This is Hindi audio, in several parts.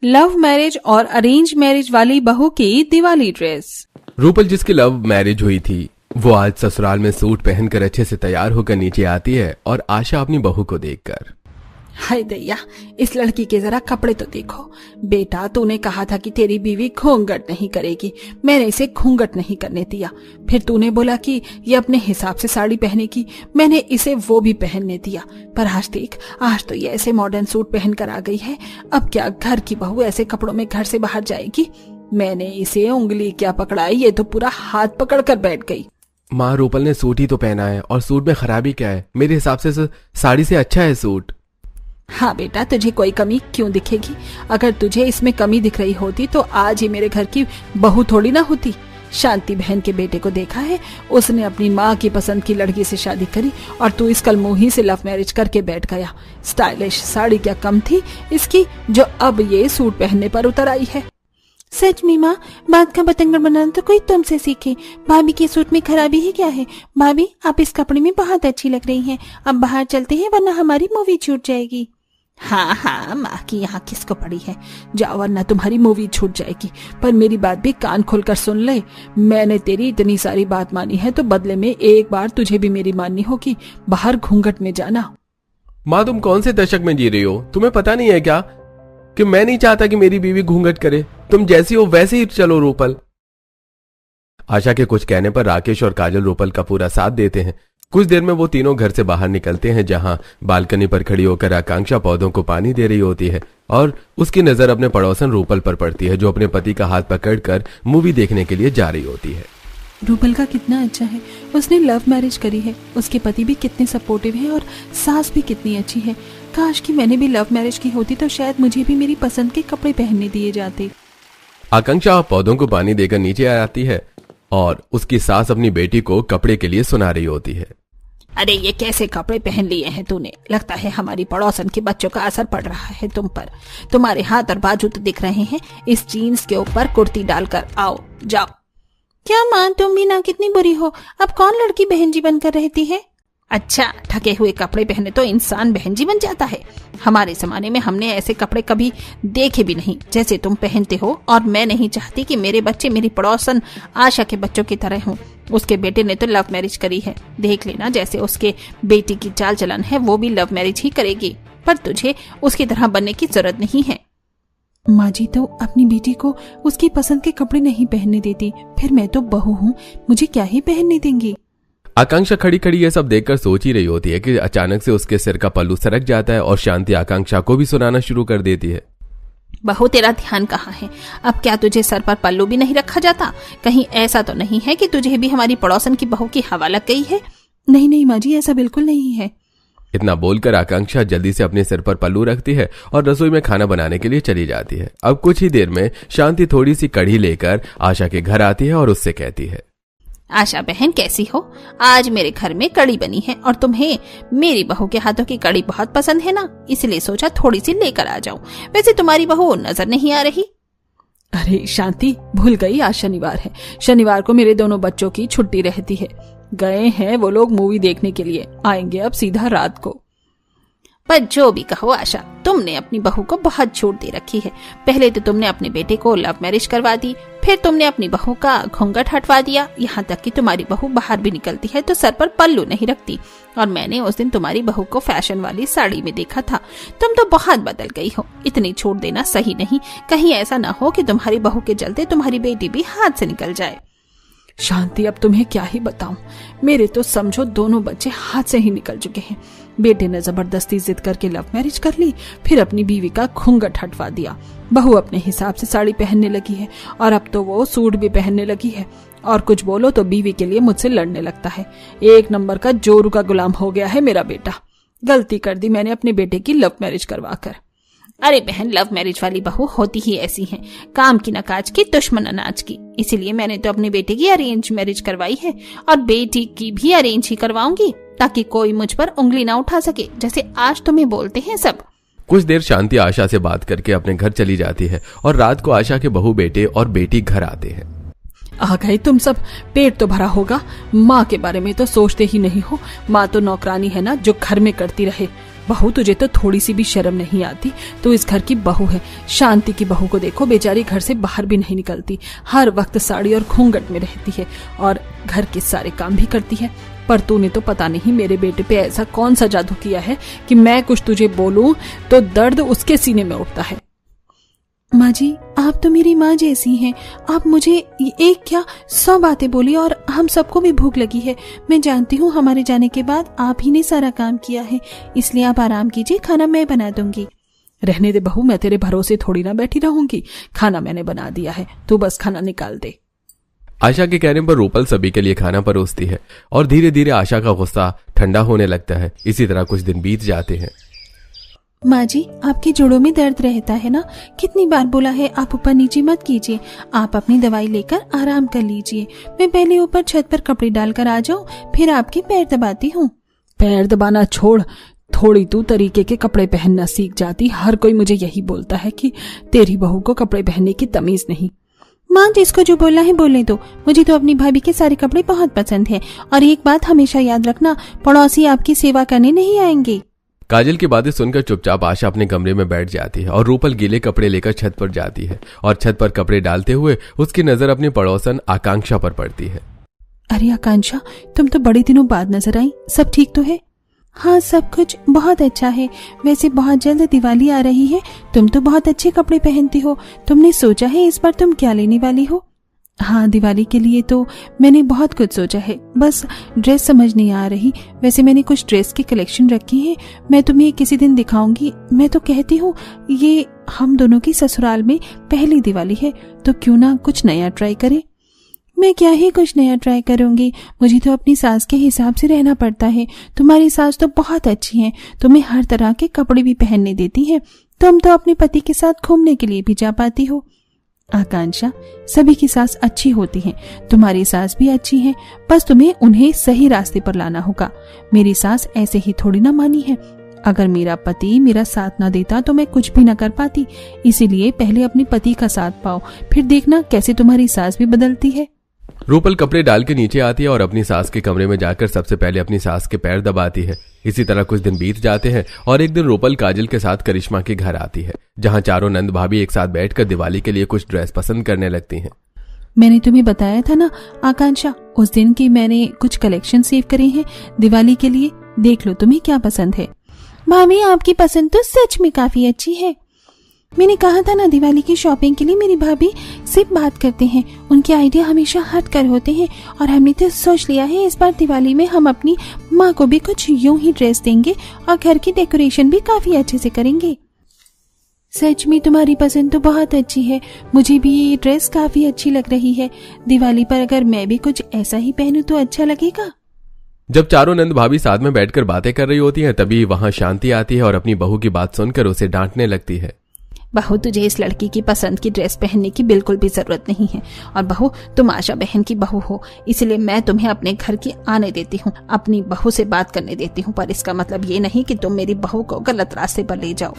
लव मैरिज और अरेंज मैरिज वाली बहू की दिवाली ड्रेस। रूपल जिसकी लव मैरिज हुई थी वो आज ससुराल में सूट पहनकर अच्छे से तैयार होकर नीचे आती है और आशा अपनी बहू को देखकर, हाय दैया, इस लड़की के जरा कपड़े तो देखो। बेटा, तूने कहा था कि तेरी बीवी घूंघट नहीं करेगी, मैंने इसे घूंघट नहीं करने दिया। फिर तूने बोला कि ये अपने हिसाब से साड़ी पहनेगी, मैंने इसे वो भी पहनने दिया। पर आज देख, आज तो ये ऐसे मॉडर्न सूट पहन कर आ गई है। अब क्या घर की बहू ऐसे कपड़ों में घर से बाहर जाएगी? मैंने इसे उंगली क्या पकड़ाई, ये तो पूरा हाथ पकड़ कर बैठ गई। माँ, रूपल ने सूट ही तो पहना है और सूट में खराबी क्या है? मेरे हिसाब से साड़ी से अच्छा है सूट। हाँ बेटा, तुझे कोई कमी क्यों दिखेगी? अगर तुझे इसमें कमी दिख रही होती तो आज ही मेरे घर की बहू थोड़ी ना होती। शांति बहन के बेटे को देखा है, उसने अपनी माँ की पसंद की लड़की से शादी करी और तू इस कलमुही से लव मैरिज करके बैठ गया। स्टाइलिश साड़ी क्या कम थी इसकी, जो अब ये सूट पहनने पर उतर आई है। सच में माँ, बात का बतंगड़ बनाना तो कोई तुमसे सीखे। भाभी के सूट में खराबी ही क्या है? भाभी, आप इस कपड़े में बहुत अच्छी लग रही हैं। अब बाहर चलते हैं वरना हमारी मूवी छूट जाएगी। हाँ हाँ, माँ की यहाँ किसको पड़ी है, जाओ वरना तुम्हारी मूवी छूट जाएगी। पर मेरी बात भी कान खोलकर सुन ले, मैंने तेरी इतनी सारी बात मानी है तो बदले में एक बार तुझे भी मेरी माननी होगी। बाहर घूंघट में जाना। माँ, तुम कौन से दशक में जी रही हो? तुम्हें पता नहीं है क्या कि मैं नहीं चाहता कि मेरी बीवी घूंघट करे? तुम जैसी हो वैसे ही चलो रूपल। आशा के कुछ कहने पर राकेश और काजल रूपल का पूरा साथ देते हैं। कुछ देर में वो तीनों घर से बाहर निकलते हैं, जहां बालकनी पर खड़ी होकर आकांक्षा पौधों को पानी दे रही होती है और उसकी नजर अपने पड़ोसन रूपल पर पड़ती है, जो अपने पति का हाथ पकड़कर मूवी देखने के लिए जा रही होती है। रूपल का कितना अच्छा है, उसने लव मैरिज करी है, उसके पति भी कितने सपोर्टिव है और सास भी कितनी अच्छी है। काश कि मैंने भी लव मैरिज की होती तो शायद मुझे भी मेरी पसंद के कपड़े पहनने दिए जाते। आकांक्षा पौधों को पानी देकर नीचे आती है और उसकी सास अपनी बेटी को कपड़े के लिए सुना रही होती है। अरे ये कैसे कपड़े पहन लिए हैं तूने? लगता है हमारी पड़ोसन के बच्चों का असर पड़ रहा है तुम पर। तुम्हारे हाथ और बाजू तो दिख रहे हैं, इस जीन्स के ऊपर कुर्ती डालकर आओ, जाओ। क्या माँ, तुम भी ना कितनी बुरी हो? अब कौन लड़की बहन जी बनकर रहती है? अच्छा, ढके हुए कपड़े पहने तो इंसान बहन जी बन जाता है? हमारे जमाने में हमने ऐसे कपड़े कभी देखे भी नहीं जैसे तुम पहनते हो, और मैं नहीं चाहती कि मेरे बच्चे मेरी पड़ोसन आशा के बच्चों की तरह हों। उसके बेटे ने तो लव मैरिज करी है, देख लेना जैसे उसके बेटी की चाल चलन है वो भी लव मैरिज ही करेगी। पर तुझे उसकी तरह बनने की जरूरत नहीं है। माँ जी तो अपनी बेटी को उसकी पसंद के कपड़े नहीं पहनने देती, फिर मैं तो बहू हूँ, मुझे क्या ही पहनने देंगी? आकांक्षा खड़ी खड़ी ये सब देखकर सोच ही रही होती है कि अचानक से उसके सिर का पल्लू सरक जाता है और शांति आकांक्षा को भी सुनाना शुरू कर देती है। बहू, तेरा ध्यान कहाँ है? अब क्या तुझे सर पर पल्लू भी नहीं रखा जाता? कहीं ऐसा तो नहीं है कि तुझे भी हमारी पड़ोसन की बहू की हवा लग गई है? नहीं नहीं माँ जी, ऐसा बिल्कुल नहीं है। इतना बोलकर आकांक्षा जल्दी से अपने सिर पर पल्लू रखती है और रसोई में खाना बनाने के लिए चली जाती है। अब कुछ ही देर में शांति थोड़ी सी कढ़ी लेकर आशा के घर आती है और उससे कहती है, आशा बहन कैसी हो? आज मेरे घर में कढ़ी बनी है और तुम्हें मेरी बहू के हाथों की कढ़ी बहुत पसंद है ना, इसलिए सोचा थोड़ी सी लेकर आ जाऊं। वैसे तुम्हारी बहू नजर नहीं आ रही। अरे शांति, भूल गई, आज शनिवार है। शनिवार को मेरे दोनों बच्चों की छुट्टी रहती है। गए हैं वो लोग मूवी देखने के लिए, आएंगे अब सीधा रात को। पर जो भी कहो आशा, तुमने अपनी बहू को बहुत छूट दे रखी है। पहले तो तुमने अपने बेटे को लव मैरिज करवा दी, फिर तुमने अपनी बहू का घूंघट हटवा दिया, यहाँ तक कि तुम्हारी बहू बाहर भी निकलती है तो सर पर पल्लू नहीं रखती। और मैंने उस दिन तुम्हारी बहू को फैशन वाली साड़ी में देखा था। तुम तो बहुत बदल गई हो। इतनी छूट देना सही नहीं, कहीं ऐसा ना हो कि तुम्हारी बहू के चलते तुम्हारी बेटी भी हाथ से निकल जाए। शांति, अब तुम्हें क्या ही बताऊं, मेरे तो समझो दोनों बच्चे हाथ से ही निकल चुके हैं। बेटे ने जबरदस्ती जिद करके लव मैरिज कर ली, फिर अपनी बीवी का घूंघट हटवा दिया। बहू अपने हिसाब से साड़ी पहनने लगी है और अब तो वो सूट भी पहनने लगी है, और कुछ बोलो तो बीवी के लिए मुझसे लड़ने लगता है। एक नंबर का जोरू का गुलाम हो गया है मेरा बेटा। गलती कर दी मैंने अपने बेटे की लव मैरिज करवा कर। अरे बहन, लव मैरिज वाली बहू होती ही ऐसी हैं, काम की न काज की, दुश्मन अनाज की। इसीलिए मैंने तो अपनी बेटी की अरेंज मैरिज करवाई है और बेटी की भी अरेंज ही करवाऊंगी, ताकि कोई मुझ पर उंगली ना उठा सके, जैसे आज तुम्हें बोलते हैं सब। कुछ देर शांति आशा से बात करके अपने घर चली जाती है और रात को आशा के बहू बेटे और बेटी घर आते हैं। आ गए तुम सब, पेट तो भरा होगा। माँ के बारे में तो सोचते ही नहीं हो। माँ तो नौकरानी है ना, जो घर में करती रहे। बहू तुझे तो थोड़ी सी भी शर्म नहीं आती? तो इस घर की बहू है। शांति की बहू को देखो, बेचारी घर से बाहर भी नहीं निकलती, हर वक्त साड़ी और घूंघट में रहती है और घर के सारे काम भी करती है। पर तूने तो पता नहीं मेरे बेटे पे ऐसा कौन सा जादू किया है कि मैं कुछ तुझे बोलूं तो दर्द उसके सीने में उठता है। माँ जी, आप तो मेरी माँ जैसी हैं। आप मुझे एक क्या 100 बातें बोली और हम सबको भी भूख लगी है। मैं जानती हूँ हमारे जाने के बाद आप ही ने सारा काम किया है, इसलिए आप आराम कीजिए, खाना मैं बना दूंगी। रहने दे बहू, मैं तेरे भरोसे थोड़ी ना बैठी रहूंगी। खाना मैंने बना दिया है, तू बस खाना निकाल दे। आशा के कहने पर रूपल सभी के लिए खाना परोसती है और धीरे धीरे आशा का गुस्सा ठंडा होने लगता है। इसी तरह कुछ दिन बीत जाते हैं। माँ जी, आपके जोड़ों में दर्द रहता है ना? कितनी बार बोला है आप ऊपर नीचे मत कीजिए, आप अपनी दवाई लेकर आराम कर लीजिए। मैं पहले ऊपर छत पर कपड़े डालकर आ जाऊं, फिर आपके पैर दबाती हूँ। पैर दबाना छोड़, थोड़ी तू तरीके के कपड़े पहनना सीख जाती। हर कोई मुझे यही बोलता है कि तेरी बहू को कपड़े पहनने की तमीज नहीं। माँ, जिसको जो बोलना है बोलने दो। मुझे तो अपनी भाभी के सारे कपड़े बहुत पसंद है। और एक बात हमेशा याद रखना, पड़ोसी आपकी सेवा करने नहीं आएंगे। काजल की बातें सुनकर चुपचाप आशा अपने कमरे में बैठ जाती है और रूपल गीले कपड़े लेकर छत पर जाती है और छत पर कपड़े डालते हुए उसकी नजर अपनी पड़ोसन आकांक्षा पर पड़ती है। अरे आकांक्षा, तुम तो बड़े दिनों बाद नजर आई, सब ठीक तो है? हाँ, सब कुछ बहुत अच्छा है। वैसे बहुत जल्द दिवाली आ रही है, तुम तो बहुत अच्छे कपड़े पहनती हो। तुमने सोचा है इस बार तुम क्या लेने वाली हो? हाँ, दिवाली के लिए तो मैंने बहुत कुछ सोचा है, बस ड्रेस समझ नहीं आ रही। वैसे मैंने कुछ ड्रेस की कलेक्शन रखी है, मैं तुम्हें किसी दिन दिखाऊंगी। मैं तो कहती हूँ ये हम दोनों की ससुराल में पहली दिवाली है, तो क्यों ना कुछ नया ट्राई करें। मैं क्या ही कुछ नया ट्राई करूंगी, मुझे तो अपनी सास के हिसाब से रहना पड़ता है। तुम्हारी सास तो बहुत अच्छी है, तुम्हें हर तरह के कपड़े भी पहनने देती है। तुम तो अपने पति के साथ घूमने के लिए भी जा पाती हो। आकांक्षा, सभी की सास अच्छी होती हैं, तुम्हारी सास भी अच्छी है, बस तुम्हें उन्हें सही रास्ते पर लाना होगा। मेरी सास ऐसे ही थोड़ी ना मानी है। अगर मेरा पति मेरा साथ ना देता तो मैं कुछ भी ना कर पाती। इसीलिए पहले अपने पति का साथ पाओ, फिर देखना कैसे तुम्हारी सास भी बदलती है। रूपल कपड़े डाल के नीचे आती है और अपनी सास के कमरे में जाकर सबसे पहले अपनी सास के पैर दबाती है। इसी तरह कुछ दिन बीत जाते हैं और एक दिन रूपल काजल के साथ करिश्मा के घर आती है, जहां चारों नंद भाभी एक साथ बैठकर दिवाली के लिए कुछ ड्रेस पसंद करने लगती हैं। मैंने तुम्हें बताया था ना आकांक्षा, उस दिन की मैंने कुछ कलेक्शन सेव करे हैं दिवाली के लिए, देख लो तुम्हें क्या पसंद है। भाभी, आपकी पसंद तो सच में काफी अच्छी है। मैंने कहा था ना, दिवाली की शॉपिंग के लिए मेरी भाभी सिर्फ बात करते हैं, उनके आइडिया हमेशा हट कर होते हैं। और हमने तो सोच लिया है इस बार दिवाली में हम अपनी माँ को भी कुछ यूं ही ड्रेस देंगे और घर की डेकोरेशन भी काफी अच्छे से करेंगे। सच में तुम्हारी पसंद तो बहुत अच्छी है, मुझे भी ये ड्रेस काफी अच्छी लग रही है। दिवाली पर अगर मैं भी कुछ ऐसा ही पहनूं तो अच्छा लगेगा। जब चारों नंद भाभी साथ में बैठकर बातें कर रही होती हैं, तभी वहां शांति आती है और अपनी बहू की बात सुनकर उसे डांटने लगती है। बहू, तुझे इस लड़की की पसंद की ड्रेस पहनने की बिल्कुल भी जरूरत नहीं है। और बहू, तुम आशा बहन की बहू हो, इसलिए मैं तुम्हें अपने घर की आने देती हूँ, अपनी बहू से बात करने देती हूँ, पर इसका मतलब ये नहीं कि तुम मेरी बहू को गलत रास्ते पर ले जाओ।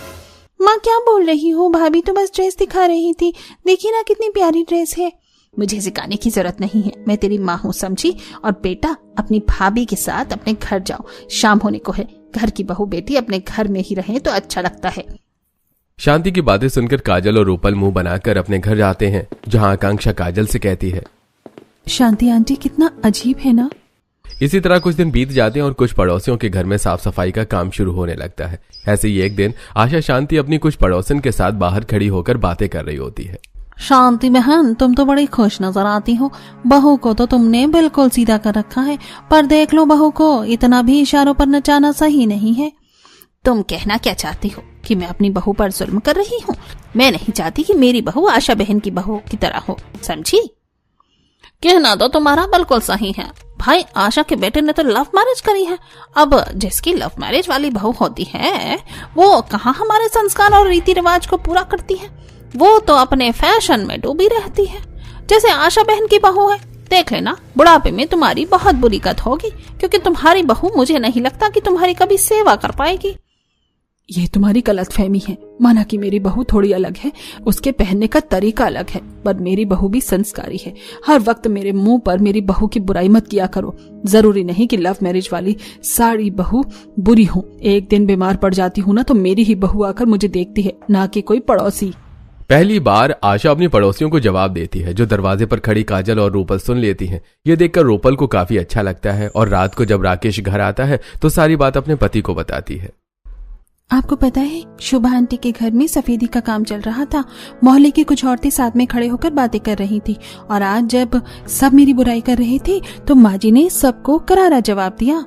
माँ, क्या बोल रही हो? भाभी तो बस ड्रेस दिखा रही थी, देखिए ना कितनी प्यारी ड्रेस है। मुझे सिखाने की जरूरत नहीं है, मैं तेरी माँ हूँ, समझी? और बेटा, अपनी भाभी के साथ अपने घर जाओ, शाम होने को है। घर की बहू बेटी अपने घर में ही रहे तो अच्छा लगता है। शांति की बातें सुनकर काजल और रूपल मुंह बनाकर अपने घर जाते हैं, जहां आकांक्षा काजल से कहती है, शांति आंटी कितना अजीब है ना। इसी तरह कुछ दिन बीत जाते हैं और कुछ पड़ोसियों के घर में साफ सफाई का काम शुरू होने लगता है। ऐसे ही एक दिन आशा शांति अपनी कुछ पड़ोसन के साथ बाहर खड़ी होकर बातें कर रही होती है। शांति बहन, तुम तो बड़ी खुश नजर आती हो। बहू को तो तुमने बिल्कुल सीधा कर रखा है, पर देख लो बहू को इतना भी इशारों पर नचाना सही नहीं है। तुम कहना क्या चाहती हो कि मैं अपनी बहू पर जुल्म कर रही हूँ? मैं नहीं चाहती कि मेरी बहू आशा बहन की बहू की तरह हो, समझी? कहना तो तुम्हारा बिल्कुल सही है। भाई, आशा के बेटे ने तो लव मैरिज करी है। अब जिसकी लव मैरिज वाली बहू होती है वो कहाँ हमारे संस्कार और रीति रिवाज को पूरा करती है, वो तो अपने फैशन में डूबी रहती है। जैसे आशा बहन की बहू है, देख लेना बुढ़ापे में तुम्हारी बहुत बुरी गत होगी, क्योंकि तुम्हारी बहू मुझे नहीं लगता कि तुम्हारी कभी सेवा कर पाएगी। ये तुम्हारी गलतफहमी है। माना कि मेरी बहू थोड़ी अलग है, उसके पहनने का तरीका अलग है, पर मेरी बहू भी संस्कारी है। हर वक्त मेरे मुंह पर मेरी बहू की बुराई मत किया करो। जरूरी नहीं कि लव मैरिज वाली सारी बहू बुरी हो। एक दिन बीमार पड़ जाती हूँ ना तो मेरी ही बहू आकर मुझे देखती है, ना कि कोई पड़ोसी। पहली बार आशा अपनी पड़ोसियों को जवाब देती है, जो दरवाजे पर खड़ी काजल और रूपल सुन लेती हैं। ये देखकर रूपल को काफी अच्छा लगता है और रात को जब राकेश घर आता है तो सारी बात अपने पति को बताती है। आपको पता है, शुभा आंटी के घर में सफेदी का काम चल रहा था। मोहल्ले की कुछ औरतें साथ में खड़े होकर बातें कर रही थी और आज जब सब मेरी बुराई कर रहे थे तो माँ जी ने सबको करारा जवाब दिया।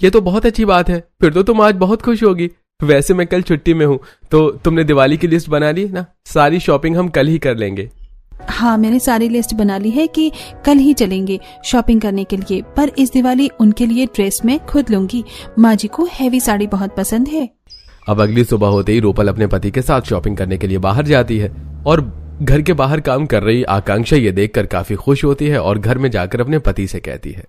ये तो बहुत अच्छी बात है, फिर तो तुम आज बहुत खुश होगी। वैसे मैं कल छुट्टी में हूँ, तो तुमने दिवाली की लिस्ट बना ली ना? सारी शॉपिंग हम कल ही कर लेंगे। हाँ, मैंने सारी लिस्ट बना ली है कि कल ही चलेंगे शॉपिंग करने के लिए, पर इस दिवाली उनके लिए ड्रेस मैं खुद लूंगी। माँ जी को हैवी साड़ी बहुत पसंद है। अब अगली सुबह होते ही रूपल अपने पति के साथ शॉपिंग करने के लिए बाहर जाती है और घर के बाहर काम कर रही आकांक्षा ये देखकर काफी खुश होती है और घर में जाकर अपने पति से कहती है,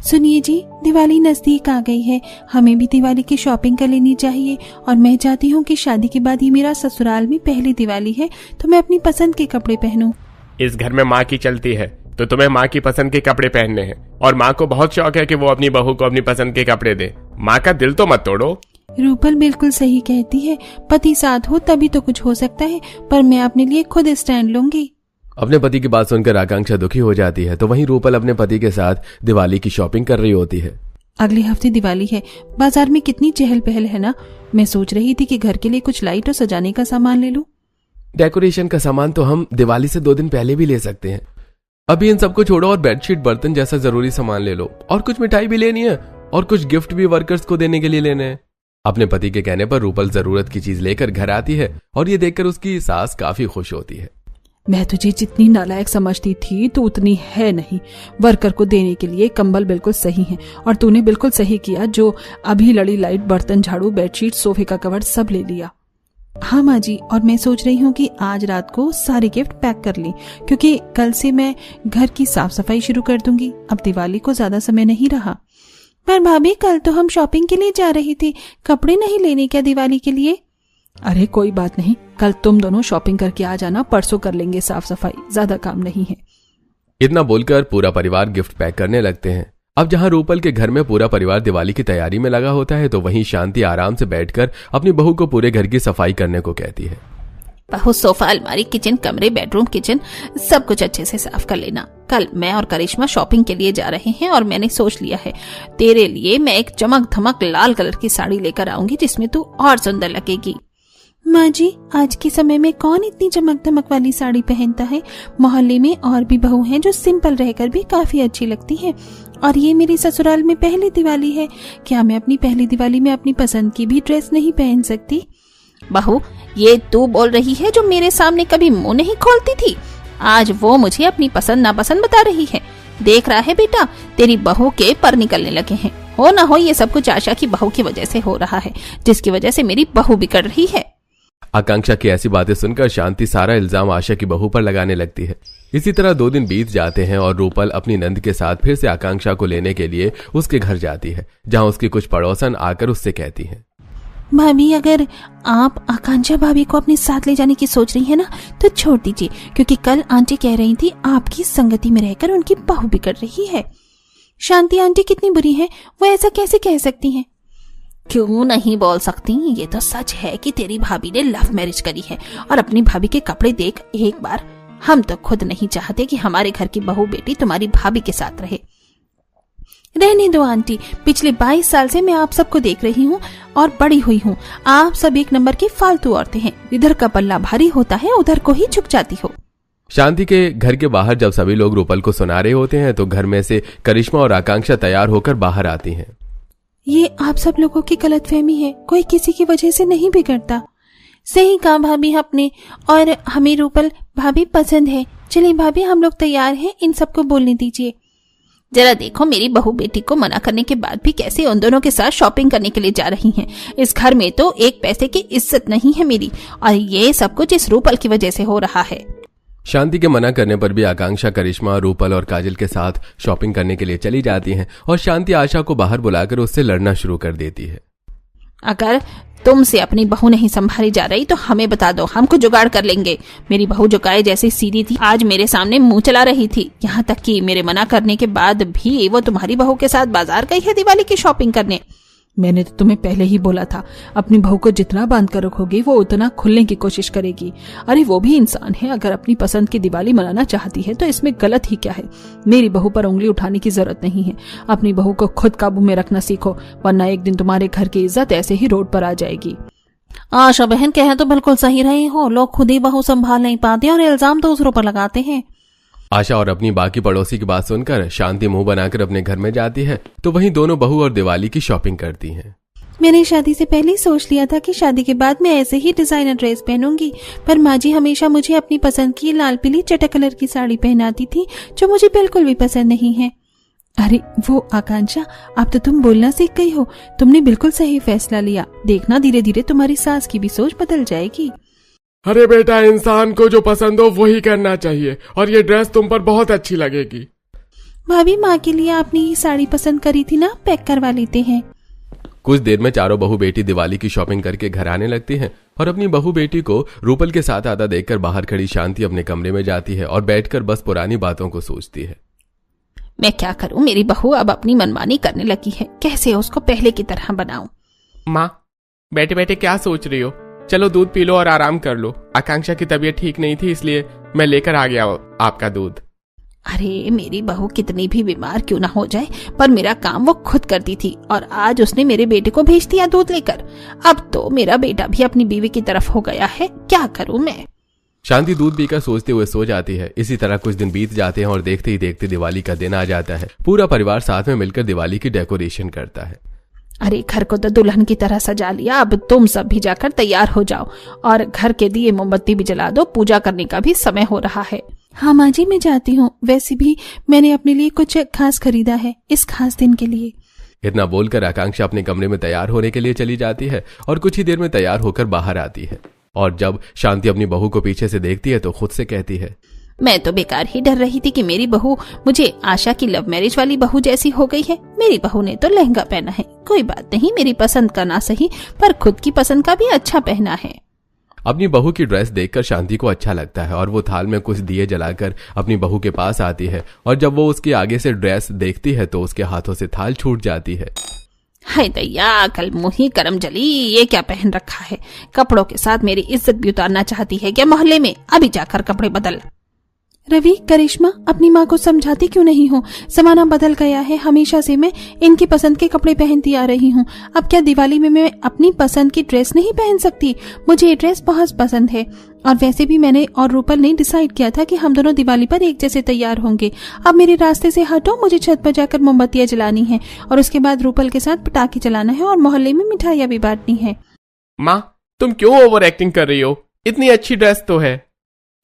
सुनिए जी, दिवाली नजदीक आ गई है, हमें भी दिवाली की शॉपिंग कर लेनी चाहिए और मैं चाहती हूँ कि शादी के बाद ये मेरा ससुराल में पहली दिवाली है तो मैं अपनी पसंद के कपड़े पहनूं। इस घर में माँ की चलती है तो तुम्हें माँ की पसंद के कपड़े पहनने हैं और माँ को बहुत शौक है कि वो अपनी बहू को अपनी पसंद के कपड़े दे। माँ का दिल तो मत तोड़ो। रूपल बिल्कुल सही कहती है, पति साथ हो तभी तो कुछ हो सकता है, पर मैं अपने लिए खुद स्टैंड लूंगी। अपने पति की बात सुनकर आकांक्षा दुखी हो जाती है, तो वहीं रूपल अपने पति के साथ दिवाली की शॉपिंग कर रही होती है। अगले हफ्ते दिवाली है, बाजार में कितनी चहल पहल है ना। मैं सोच रही थी कि घर के लिए कुछ लाइट और सजाने का सामान ले लूं। डेकोरेशन का सामान तो हम दिवाली से 2 दिन पहले भी ले सकते हैं। अभी इन सबको छोड़ो और बेडशीट, बर्तन जैसा जरूरी सामान ले लो और कुछ मिठाई भी लेनी है और कुछ गिफ्ट भी वर्कर्स को देने के लिए लेने हैं। अपने पति के कहने पर रूपल जरूरत की चीज लेकर घर आती है और ये देखकर उसकी सास काफी खुश होती है। मैं तुझे जितनी नालायक समझती थी तो उतनी है नहीं। वर्कर को देने के लिए कंबल बिल्कुल सही है और तूने बिल्कुल सही किया जो अभी लड़ी लाइट, बर्तन, झाड़ू, बेडशीट, सोफे का कवर सब ले लिया। हाँ माँ जी, और मैं सोच रही हूँ कि आज रात को सारे गिफ्ट पैक कर लें क्योंकि कल से मैं घर की साफ सफाई शुरू कर दूंगी। अब दिवाली को ज्यादा समय नहीं रहा। पर भाभी, कल तो हम शॉपिंग के लिए जा रहे थे, कपड़े नहीं लेने क्या दिवाली के लिए? अरे कोई बात नहीं, कल तुम दोनों शॉपिंग करके आ जाना, परसों कर लेंगे साफ सफाई, ज्यादा काम नहीं है। इतना बोलकर पूरा परिवार गिफ्ट पैक करने लगते हैं। अब जहां रूपल के घर में पूरा परिवार दिवाली की तैयारी में लगा होता है तो वहीं शांति आराम से बैठकर अपनी बहू को पूरे घर की सफाई करने को कहती है। बहू, सोफा, अलमारी, किचन, कमरे, बेडरूम, किचन सब कुछ अच्छे से साफ कर लेना। कल मैं और करिश्मा शॉपिंग के लिए जा रहे हैं और मैंने सोच लिया है तेरे लिए मैं एक चमक धमक लाल कलर की साड़ी लेकर आऊंगी जिसमें तू और सुंदर लगेगी। माँ जी, आज के समय में कौन इतनी चमक धमक वाली साड़ी पहनता है? मोहल्ले में और भी बहू हैं जो सिंपल रहकर भी काफी अच्छी लगती हैं और ये मेरी ससुराल में पहली दिवाली है। क्या मैं अपनी पहली दिवाली में अपनी पसंद की भी ड्रेस नहीं पहन सकती? बहू, ये तू बोल रही है जो मेरे सामने कभी मुंह नहीं खोलती थी? आज वो मुझे अपनी पसंद नापसंद बता रही है। देख रहा है बेटा, तेरी बहू के पर निकलने लगे हैं। हो ना हो ये सब कुछ आशा की बहू की वजह से हो रहा है, जिसकी वजह से मेरी बहू बिगड़ रही है। आकांक्षा की ऐसी बातें सुनकर शांति सारा इल्जाम आशा की बहू पर लगाने लगती है। इसी तरह 2 दिन बीत जाते हैं और रूपल अपनी नंद के साथ फिर से आकांक्षा को लेने के लिए उसके घर जाती है, जहां उसकी कुछ पड़ोसन आकर उससे कहती हैं, भाभी, अगर आप आकांक्षा भाभी को अपने साथ ले जाने की सोच रही है ना तो छोड़ दीजिए, क्योंकि कल आंटी कह रही थी आपकी संगति में रहकर उनकी बहू बिगड़ रही है। शांति आंटी कितनी बुरी है, वो ऐसा कैसे कह सकती हैं? क्यों नहीं बोल सकती? ये तो सच है कि तेरी भाभी ने लव मैरिज करी है और अपनी भाभी के कपड़े देख एक बार। हम तो खुद नहीं चाहते कि हमारे घर की बहू बेटी तुम्हारी भाभी के साथ रहे। रहने दो आंटी, पिछले 22 साल से मैं आप सबको देख रही हूँ और बड़ी हुई हूँ। आप सब एक नंबर की फालतू औरतें हैं। इधर का पल्ला भारी होता है उधर को ही झुक जाती हो। शांति के घर के बाहर जब सभी लोग रूपल को सुना रहे होते हैं तो घर में से करिश्मा और आकांक्षा तैयार होकर बाहर आती हैं। ये आप सब लोगों की गलतफहमी है, कोई किसी की वजह से नहीं बिगड़ता। सही कहा भाभी आपने, और हमें रूपल भाभी पसंद है। चलिए भाभी, हम लोग तैयार हैं, इन सबको बोलने दीजिए। जरा देखो, मेरी बहू बेटी को मना करने के बाद भी कैसे उन दोनों के साथ शॉपिंग करने के लिए जा रही हैं। इस घर में तो एक पैसे की इज्जत नहीं है मेरी, और ये सब कुछ इस रूपल की वजह से हो रहा है। शांति के मना करने पर भी आकांक्षा करिश्मा, रूपल और काजल के साथ शॉपिंग करने के लिए चली जाती हैं और शांति आशा को बाहर बुलाकर उससे लड़ना शुरू कर देती है। अगर तुमसे अपनी बहू नहीं संभाली जा रही तो हमें बता दो, हम कुछ जुगाड़ कर लेंगे। मेरी बहू जो गाय जैसी सीधी थी, आज मेरे सामने मुंह चला रही थी। यहाँ तक कि मेरे मना करने के बाद भी वो तुम्हारी बहू के साथ बाजार गई है दिवाली की शॉपिंग करने। मैंने तो तुम्हें पहले ही बोला था, अपनी बहू को जितना बांध कर रखोगी वो उतना खुलने की कोशिश करेगी। अरे वो भी इंसान है, अगर अपनी पसंद की दिवाली मनाना चाहती है तो इसमें गलत ही क्या है। मेरी बहू पर उंगली उठाने की जरूरत नहीं है। अपनी बहू को खुद काबू में रखना सीखो, वरना एक दिन तुम्हारे घर की इज्जत ऐसे ही रोड पर आ जाएगी। आशा बहन कहे तो बिल्कुल सही रही हो, लोग खुद ही बहू संभाल नहीं पाते और इल्जाम दूसरों पर लगाते हैं। आशा और अपनी बाकी पड़ोसी की बात सुनकर शांति मुंह बनाकर अपने घर में जाती है तो वहीं दोनों बहू और दिवाली की शॉपिंग करती हैं। मैंने शादी से पहले ही सोच लिया था कि शादी के बाद मैं ऐसे ही डिजाइनर ड्रेस पहनूंगी, पर माँ जी हमेशा मुझे अपनी पसंद की लाल पीली चटक कलर की साड़ी पहनाती थी, जो मुझे बिल्कुल भी पसंद नहीं है। अरे वो आकांक्षा, अब तो तुम बोलना सीख गई हो। तुमने बिल्कुल सही फैसला लिया। देखना धीरे धीरे तुम्हारी सास की भी सोच बदल जाएगी। अरे बेटा, इंसान को जो पसंद हो वही करना चाहिए, और ये ड्रेस तुम पर बहुत अच्छी लगेगी। भाभी, माँ के लिए आपने ये साड़ी पसंद करी थी ना, पैक करवा लेते हैं। कुछ देर में चारों बहू बेटी दिवाली की शॉपिंग करके घर आने लगती हैं और अपनी बहू बेटी को रूपल के साथ आता देखकर बाहर खड़ी शांति अपने कमरे में जाती है और बैठकर बस पुरानी बातों को सोचती है। मैं क्या करूं, मेरी बहू अब अपनी मनमानी करने लगी है। कैसे उसको पहले की तरह बनाऊं? माँ, बैठे बैठे क्या सोच रही हो? चलो दूध पी लो और आराम कर लो। आकांक्षा की तबीयत ठीक नहीं थी, इसलिए मैं लेकर आ गया आपका दूध। अरे मेरी बहू कितनी भी बीमार क्यों ना हो जाए, पर मेरा काम वो खुद करती थी, और आज उसने मेरे बेटे को भेज दिया दूध लेकर। अब तो मेरा बेटा भी अपनी बीवी की तरफ हो गया है। क्या करूं मैं? शांति दूध पीकर सोचते हुए सो जाती है। इसी तरह कुछ दिन बीत जाते हैं और देखते ही देखते दिवाली का दिन आ जाता है। पूरा परिवार साथ में मिलकर दिवाली की डेकोरेशन करता है। अरे घर को तो दुल्हन की तरह सजा लिया, अब तुम सब भी जाकर तैयार हो जाओ और घर के दिए मोमबत्ती भी जला दो। पूजा करने का भी समय हो रहा है। हाँ माँ जी, मैं जाती हूँ। वैसे भी मैंने अपने लिए कुछ खास खरीदा है इस खास दिन के लिए। इतना बोलकर आकांक्षा अपने कमरे में तैयार होने के लिए चली जाती है और कुछ ही देर में तैयार होकर बाहर आती है। और जब शांति अपनी बहू को पीछे से देखती है तो खुद से कहती है, मैं तो बेकार ही डर रही थी कि मेरी बहू मुझे आशा की लव मैरिज वाली बहू जैसी हो गई है। मेरी बहू ने तो लहंगा पहना है। कोई बात नहीं, मेरी पसंद का ना सही पर खुद की पसंद का भी अच्छा पहना है। अपनी बहू की ड्रेस देखकर शांति को अच्छा लगता है और वो थाल में कुछ दिए जलाकर अपनी बहू के पास आती है। और जब वो उसके आगे से ड्रेस देखती है तो उसके हाथों से थाल छूट जाती है। हाय दैया, कल मुही करम जली, ये क्या पहन रखा है? कपड़ों के साथ मेरी इज्जत भी उतारना चाहती है क्या मोहल्ले में? अभी जाकर कपड़े बदल। रवि, करिश्मा, अपनी माँ को समझाती क्यों नहीं हो? जमाना बदल गया है। हमेशा से मैं इनकी पसंद के कपड़े पहनती आ रही हूँ। अब क्या दिवाली में मैं अपनी पसंद की ड्रेस नहीं पहन सकती? मुझे ये ड्रेस बहुत पसंद है। और वैसे भी मैंने और रूपल ने डिसाइड किया था कि हम दोनों दिवाली पर एक जैसे तैयार होंगे। अब मेरे रास्ते से हटो, मुझे छत पर जाकर मोमबत्तियां जलानी है और उसके बाद रूपल के साथ पटाखे चलाना है और मोहल्ले में मिठाइयां भी बांटनी है। माँ, तुम क्यों ओवर एक्टिंग कर रही हो? इतनी अच्छी ड्रेस तो है।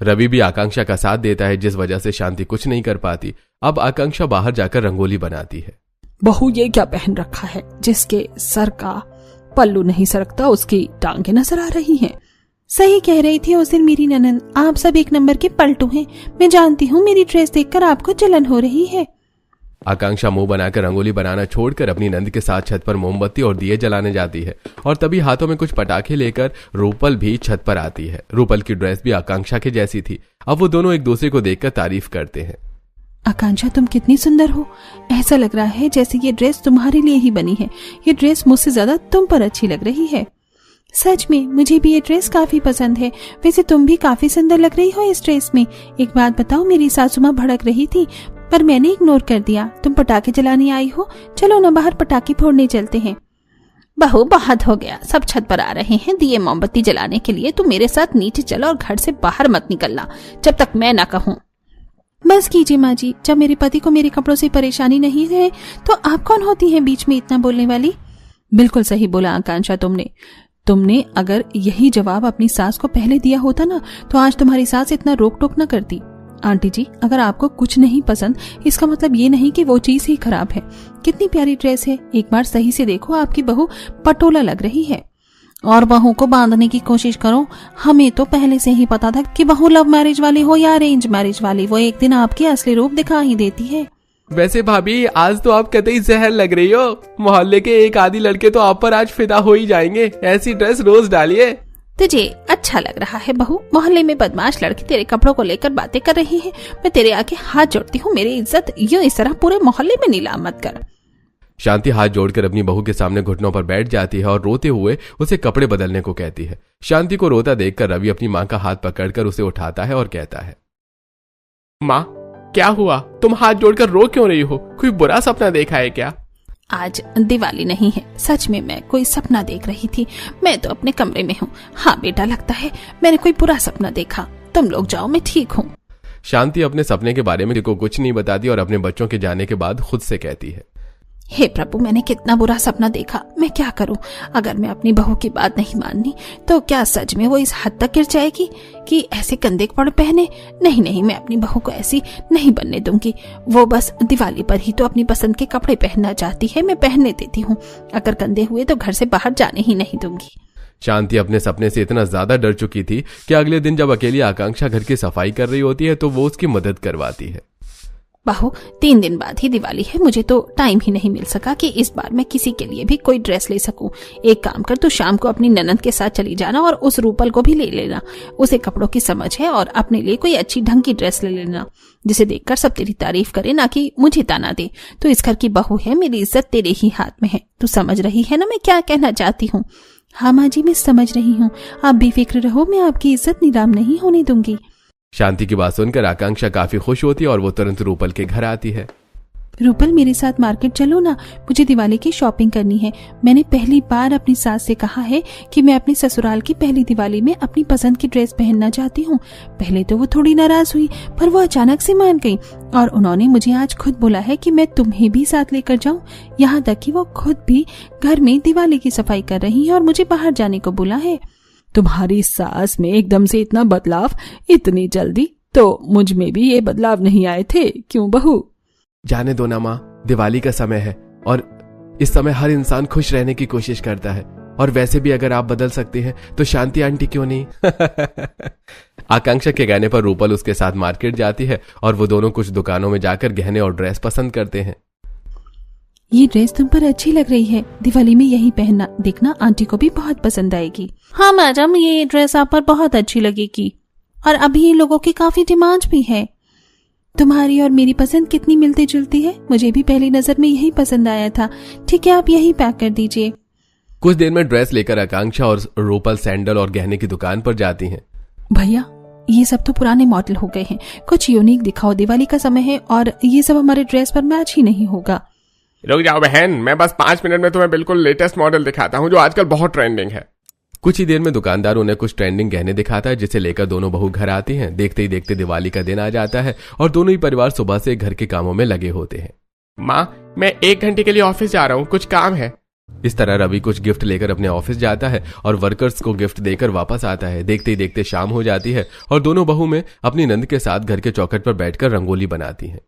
रवि भी आकांक्षा का साथ देता है, जिस वजह से शांति कुछ नहीं कर पाती। अब आकांक्षा बाहर जाकर रंगोली बनाती है। बहू, ये क्या पहन रखा है? जिसके सर का पल्लू नहीं सरकता उसकी टांगे नजर आ रही हैं। सही कह रही थी उस दिन मेरी ननद, आप सब एक नंबर के पलटू हैं। मैं जानती हूँ मेरी ड्रेस देखकर आपको जलन हो रही है। आकांक्षा मुंह बनाकर रंगोली बनाना छोड़कर अपनी नंद के साथ छत पर मोमबत्ती और दिए जलाने जाती है और तभी हाथों में कुछ पटाखे लेकर रूपल भी छत पर आती है। रूपल की ड्रेस भी आकांक्षा के जैसी थी। अब वो दोनों एक दूसरे को देखकर तारीफ करते हैं। आकांक्षा, तुम कितनी सुंदर हो। ऐसा लग रहा है जैसे ये ड्रेस तुम्हारे लिए ही बनी है। ये ड्रेस मुझसे ज्यादा तुम पर अच्छी लग रही है। सच में मुझे भी ये ड्रेस काफी पसंद है। वैसे तुम भी काफी सुंदर लग रही हो इस ड्रेस में। एक बात बताओ, मेरी सासू माँ भड़क रही थी पर मैंने इग्नोर कर दिया। तुम पटाखे जलाने आई हो, चलो ना बाहर पटाखे फोड़ने चलते हैं। बहू, बहुत हो गया, सब छत पर आ रहे हैं दिए मोमबत्ती जलाने के लिए। तू मेरे साथ नीचे चल और घर से बाहर मत निकलना जब तक मैं ना कहूँ। बस कीजिए माँ जी, जब मेरे पति को मेरे कपड़ों से परेशानी नहीं है तो आप कौन होती हैं बीच में इतना बोलने वाली? बिल्कुल सही बोला आकांक्षा तुमने अगर यही जवाब अपनी सास को पहले दिया होता ना तो आज तुम्हारी सास इतना रोक टोक न करती। आंटी जी, अगर आपको कुछ नहीं पसंद इसका मतलब ये नहीं कि वो चीज ही खराब है। कितनी प्यारी ड्रेस है, एक बार सही से देखो, आपकी बहू पटोला लग रही है। और बहू को बांधने की कोशिश करो। हमें तो पहले से ही पता था कि बहू लव मैरिज वाली हो या अरेंज मैरिज वाली, वो एक दिन आपकी असली रूप दिखा ही देती है। वैसे भाभी आज तो आप कतई जहर लग रही हो। मोहल्ले के एक आधी लड़के तो आप पर आज फिदा हो ही जाएंगे। ऐसी ड्रेस रोज डालिए। तुझे अच्छा लग रहा है बहू? मोहल्ले में बदमाश लड़के तेरे कपड़ों को लेकर बातें कर रही हैं। मैं तेरे आगे हाथ जोड़ती हूँ, मेरी इज्जत यूं इस तरह पूरे मोहल्ले में नीलाम मत कर। शांति हाथ जोड़कर अपनी बहू के सामने घुटनों पर बैठ जाती है और रोते हुए उसे कपड़े बदलने को कहती है। शांति को रोता देखकर रवि अपनी माँ का हाथ पकड़कर उसे उठाता है और कहता है, माँ क्या हुआ? तुम हाथ जोड़कर रो क्यों रही हो? कोई बुरा सपना देखा है क्या? आज दिवाली नहीं है, सच में मैं कोई सपना देख रही थी। मैं तो अपने कमरे में हूँ। हाँ बेटा, लगता है मैंने कोई बुरा सपना देखा। तुम लोग जाओ, मैं ठीक हूँ। शांति अपने सपने के बारे में को कुछ नहीं बताती और अपने बच्चों के जाने के बाद खुद से कहती है, हे प्रभु, मैंने कितना बुरा सपना देखा। मैं क्या करूं? अगर मैं अपनी बहू की बात नहीं माननी तो क्या सच में वो इस हद तक गिर जाएगी कि ऐसे कंधे कपड़े पहने? नहीं नहीं, मैं अपनी बहू को ऐसी नहीं बनने दूंगी। वो बस दिवाली पर ही तो अपनी पसंद के कपड़े पहनना चाहती है, मैं पहनने देती हूँ। अगर कंधे हुए तो घर से बाहर जाने ही नहीं दूंगी। शांति अपने सपने से इतना ज्यादा डर चुकी थी कि अगले दिन जब अकेली आकांक्षा घर की सफाई कर रही होती है तो वो उसकी मदद करवाती है। बहू, 3 दिन बाद ही दिवाली है, मुझे तो टाइम ही नहीं मिल सका कि इस बार मैं किसी के लिए भी कोई ड्रेस ले सकूं। एक काम कर, तू शाम को अपनी ननद के साथ चली जाना और उस रूपल को भी ले लेना। उसे कपड़ों की समझ है और अपने लिए कोई अच्छी ढंग की ड्रेस ले लेना जिसे देखकर सब तेरी तारीफ करे, ना कि मुझे ताना दे। तो इस घर की बहू है, मेरी इज्जत तेरे ही हाथ में है। तू समझ रही है ना मैं क्या कहना चाहती हूँ? हाँ माँ जी, मैं समझ रही हूँ। आप बेफिक्र रहो, मैं आपकी इज्जत नीलाम नहीं होने दूंगी। शांति की बात सुनकर आकांक्षा काफी खुश होती है और वो तुरंत रूपल के घर आती है। रूपल, मेरे साथ मार्केट चलो ना, मुझे दिवाली की शॉपिंग करनी है। मैंने पहली बार अपनी सास से कहा है कि मैं अपने ससुराल की पहली दिवाली में अपनी पसंद की ड्रेस पहनना चाहती हूँ। पहले तो वो थोड़ी नाराज हुई, पर वो अचानक से मान गई और उन्होंने मुझे आज खुद बोला है कि मैं तुम्हें भी साथ लेकर जाऊँ। यहाँ तक कि वो खुद भी घर में दिवाली की सफाई कर रही है और मुझे बाहर जाने को बोला है। तुम्हारी सास में एकदम से इतना बदलाव, इतनी जल्दी? तो मुझ में भी ये बदलाव नहीं आए थे, क्यों बहू? जाने दो ना माँ, दिवाली का समय है और इस समय हर इंसान खुश रहने की कोशिश करता है। और वैसे भी अगर आप बदल सकती हैं तो शांति आंटी क्यों नहीं? आकांक्षा के कहने पर रूपल उसके साथ मार्केट जाती है और वो दोनों कुछ दुकानों में जाकर गहने और ड्रेस पसंद करते हैं। ये ड्रेस तुम पर अच्छी लग रही है, दिवाली में यही पहनना, देखना आंटी को भी बहुत पसंद आएगी। हाँ मैडम, ये ड्रेस आप पर बहुत अच्छी लगेगी और अभी ये लोगों की काफी डिमांड भी है। तुम्हारी और मेरी पसंद कितनी मिलती जुलती है, मुझे भी पहली नजर में यही पसंद आया था। ठीक है, आप यही पैक कर दीजिए। कुछ देर में ड्रेस लेकर आकांक्षा और रूपल सैंडल और गहने की दुकान पर जाती हैं। भैया, ये सब तो पुराने मॉडल हो गए हैं, कुछ यूनिक दिखाओ, दिवाली का समय है और ये सब हमारे ड्रेस पर मैच ही नहीं होगा। रुक जाओ बहन, मैं बस 5 मिनट में तुम्हें बिल्कुल लेटेस्ट मॉडल दिखाता हूँ जो आजकल बहुत ट्रेंडिंग है। कुछ ही देर में दुकानदार उन्हें कुछ ट्रेंडिंग गहने दिखाता है जिसे लेकर दोनों बहू घर आती हैं। देखते ही देखते दिवाली का दिन आ जाता है और दोनों ही परिवार सुबह से घर के कामों में लगे होते हैं। माँ, मैं 1 घंटे के लिए ऑफिस जा रहा हूँ, कुछ काम है। इस तरह रवि कुछ गिफ्ट लेकर अपने ऑफिस जाता है और वर्कर्स को गिफ्ट देकर वापस आता है। देखते ही देखते शाम हो जाती है और दोनों बहू में अपनी नंद के साथ घर के चौखट पर बैठकर रंगोली बनाती हैं।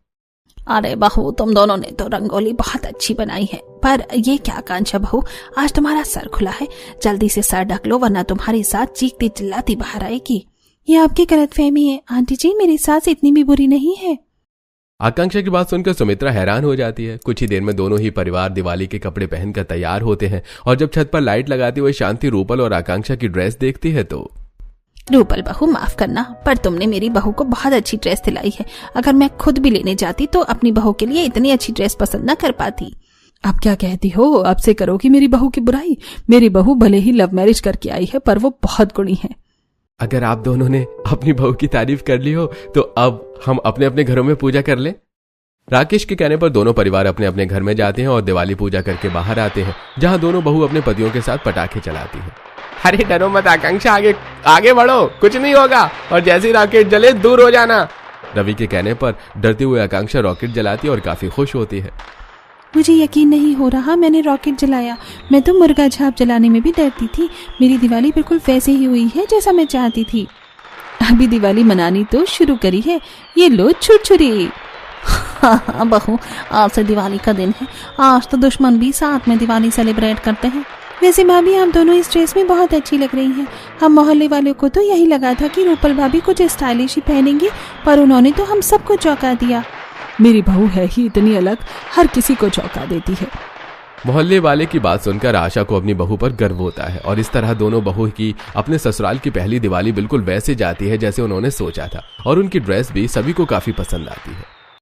अरे बहू, तुम दोनों ने तो रंगोली बहुत अच्छी बनाई है, पर ये क्या आकांक्षा बहू, आज तुम्हारा सर खुला है, जल्दी से सर ढक लो वरना तुम्हारी सास चीखती चिल्लाती बाहर आएगी। ये आपकी गलतफहमी है आंटी जी, मेरी सास इतनी भी बुरी नहीं है। आकांक्षा की बात सुनकर सुमित्रा हैरान हो जाती है। कुछ ही देर में दोनों ही परिवार दिवाली के कपड़े पहनकर तैयार होते हैं और जब छत पर लाइट लगाते हुए शांति रूपल और आकांक्षा की ड्रेस देखती है तो रूपल बहू, माफ करना, पर तुमने मेरी बहू को बहुत अच्छी ड्रेस दिलाई है। अगर मैं खुद भी लेने जाती तो अपनी बहू के लिए इतनी अच्छी ड्रेस पसंद न कर पाती। आप क्या कहती हो? अब से करोगी मेरी बहू की बुराई? मेरी बहू भले ही लव मैरिज करके आई है पर वो बहुत गुणी है। अगर आप दोनों ने अपनी बहू की तारीफ कर ली हो तो अब हम अपने अपने घरों में पूजा कर लें। राकेश के कहने पर दोनों परिवार अपने अपने घर में जाते हैं और दिवाली पूजा करके बाहर आते हैं, जहां दोनों बहू अपने पतियों के साथ पटाखे चलाती हैं। अरे डरो मत आकांक्षा, आगे आगे बढ़ो, कुछ नहीं होगा, और जैसे ही रॉकेट जले दूर हो जाना। रवि के कहने पर डरते हुए आकांक्षा रॉकेट जलाती है और काफी खुश होती है। मुझे यकीन नहीं हो रहा मैंने रॉकेट जलाया, मैं तो मुर्गा झाप जलाने में भी डरती थी। मेरी दिवाली बिल्कुल वैसे ही हुई है जैसा मैं चाहती थी। अभी दिवाली मनानी तो शुरू करी है, ये लो छुरछुरी। हाँ बहू, आज से दिवाली का दिन है, आज तो दुश्मन भी साथ में दिवाली सेलिब्रेट करते हैं। वैसे भाभी, आप दोनों इस ड्रेस में बहुत अच्छी लग रही हैं। हम मोहल्ले वालों को तो यही लगा था कि रूपल भाभी कुछ स्टाइलिश ही पहनेंगी, पर उन्होंने तो हम सबको चौंका दिया। मेरी बहू है ही इतनी अलग, हर किसी को चौंका देती है। मोहल्ले वाले की बात सुनकर आशा को अपनी बहू पर गर्व होता है और इस तरह दोनों बहू की अपने ससुराल की पहली दिवाली बिल्कुल वैसे जाती है जैसे उन्होंने सोचा था और उनकी ड्रेस भी सभी को काफी पसंद आती है।